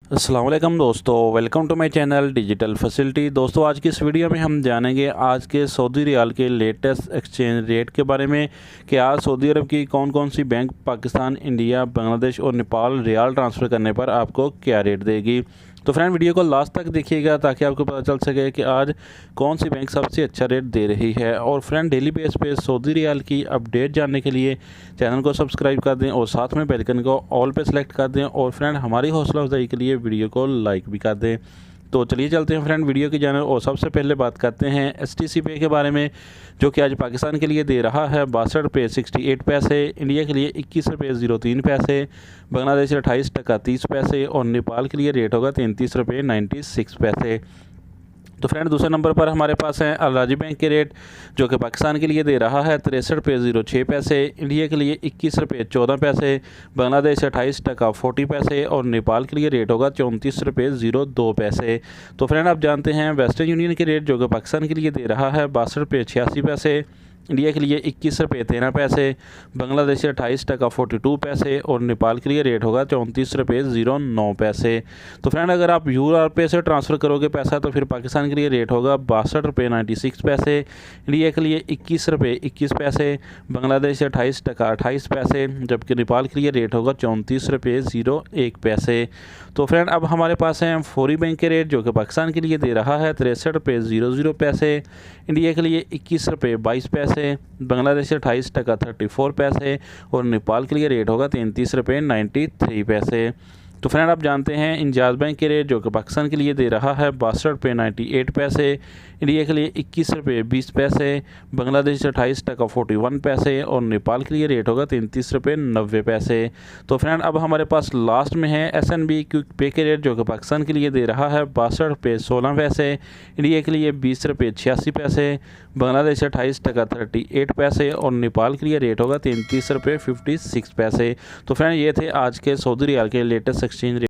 अस्सलाम वालेकुम दोस्तों, welcome to my channel digital facility. दोस्तों, आज की इस वीडियो में हम जानेंगे आज के सऊदी रियाल के लेटेस्ट एक्सचेंज रेट के बारे में कि आज सऊदी अरब की कौन कौन सी बैंक पाकिस्तान, इंडिया, बांग्लादेश और नेपाल रियाल ट्रांसफ़र करने पर आपको क्या रेट देगी। तो फ्रेंड, वीडियो को लास्ट तक देखिएगा ताकि आपको पता चल सके कि आज कौन सी बैंक सबसे अच्छा रेट दे रही है। और फ्रेंड, डेली बेस पे सऊदी रियाल की अपडेट जानने के लिए चैनल को सब्सक्राइब कर दें और साथ में बेल आइकन को ऑल पे सेलेक्ट कर दें। और फ्रेंड, हमारी हौसला अफजाई के लिए वीडियो को लाइक भी कर दें। तो चलिए चलते हैं फ्रेंड वीडियो की जाने। और सबसे पहले बात करते हैं एसटीसी पे के बारे में, जो कि आज पाकिस्तान के लिए दे रहा है 62 रुपये 68 पैसे, इंडिया के लिए 21 रुपये 03 पैसे, बांग्लादेश 28 टका 30 पैसे और नेपाल के लिए रेट होगा 33 रुपये 96 पैसे। तो फ्रेंड, दूसरे नंबर पर हमारे पास है अल राजी बैंक के रेट, जो कि पाकिस्तान के लिए दे रहा है 63 रुपये 06 पैसे, इंडिया के लिए 21 रुपये 14 पैसे, बांग्लादेश 28 टका 40 पैसे और नेपाल के लिए रेट होगा 34 रुपये 02 पैसे। तो फ्रेंड, आप जानते हैं वेस्टर्न यूनियन के रेट, जो कि पाकिस्तान के लिए दे रहा है 62 रुपये 86 पैसे, इंडिया के लिए 21 रुपये 13 पैसे, बांग्लादेश 28 टका 42 पैसे और नेपाल के लिए रेट होगा 34 रुपये 09 पैसे। तो फ्रेंड, अगर आप यूआरपे से ट्रांसफ़र करोगे पैसा तो फिर पाकिस्तान के लिए रेट होगा 62 रुपये 96 पैसे, इंडिया के लिए 21 रुपये 21 पैसे, बांग्लादेश 28 टका 28 पैसे, जबकि नेपाल के लिए रेट होगा 34 रुपये 01 पैसे। तो फ्रेंड, अब हमारे पास हैं फौरी बैंक के रेट, जो कि पाकिस्तान के लिए दे रहा है 63 रुपये 00 पैसे, इंडिया के लिए 21 रुपये 22 पैसे, बांग्लादेश 28 टका 34 पैसे और नेपाल के लिए रेट होगा 33 रुपये 93 पैसे। तो फ्रेंड, आप जानते हैं इंजाज़ बैंक के रेट, जो कि पाकिस्तान के लिए दे रहा है 62 रुपये 98 पैसे, इंडिया के लिए 21 रुपये 20 पैसे, बांग्लादेश 28 टका 41 पैसे और नेपाल के लिए रेट होगा 33 रुपये 90 पैसे। तो फ्रेंड, अब हमारे पास लास्ट में है एसएनबी क्विक पे के रेट, जो कि पाकिस्तान के लिए दे रहा है 62 रुपये 16 पैसे, इंडिया के लिए 20 रुपये 86 पैसे, बांग्लादेश 28 टका 38 पैसे और नेपाल के लिए रेट होगा 33 रुपये 56 पैसे। तो फ्रेंड, ये थे आज के सऊदी रियाल के लेटेस्ट एक्सचेंज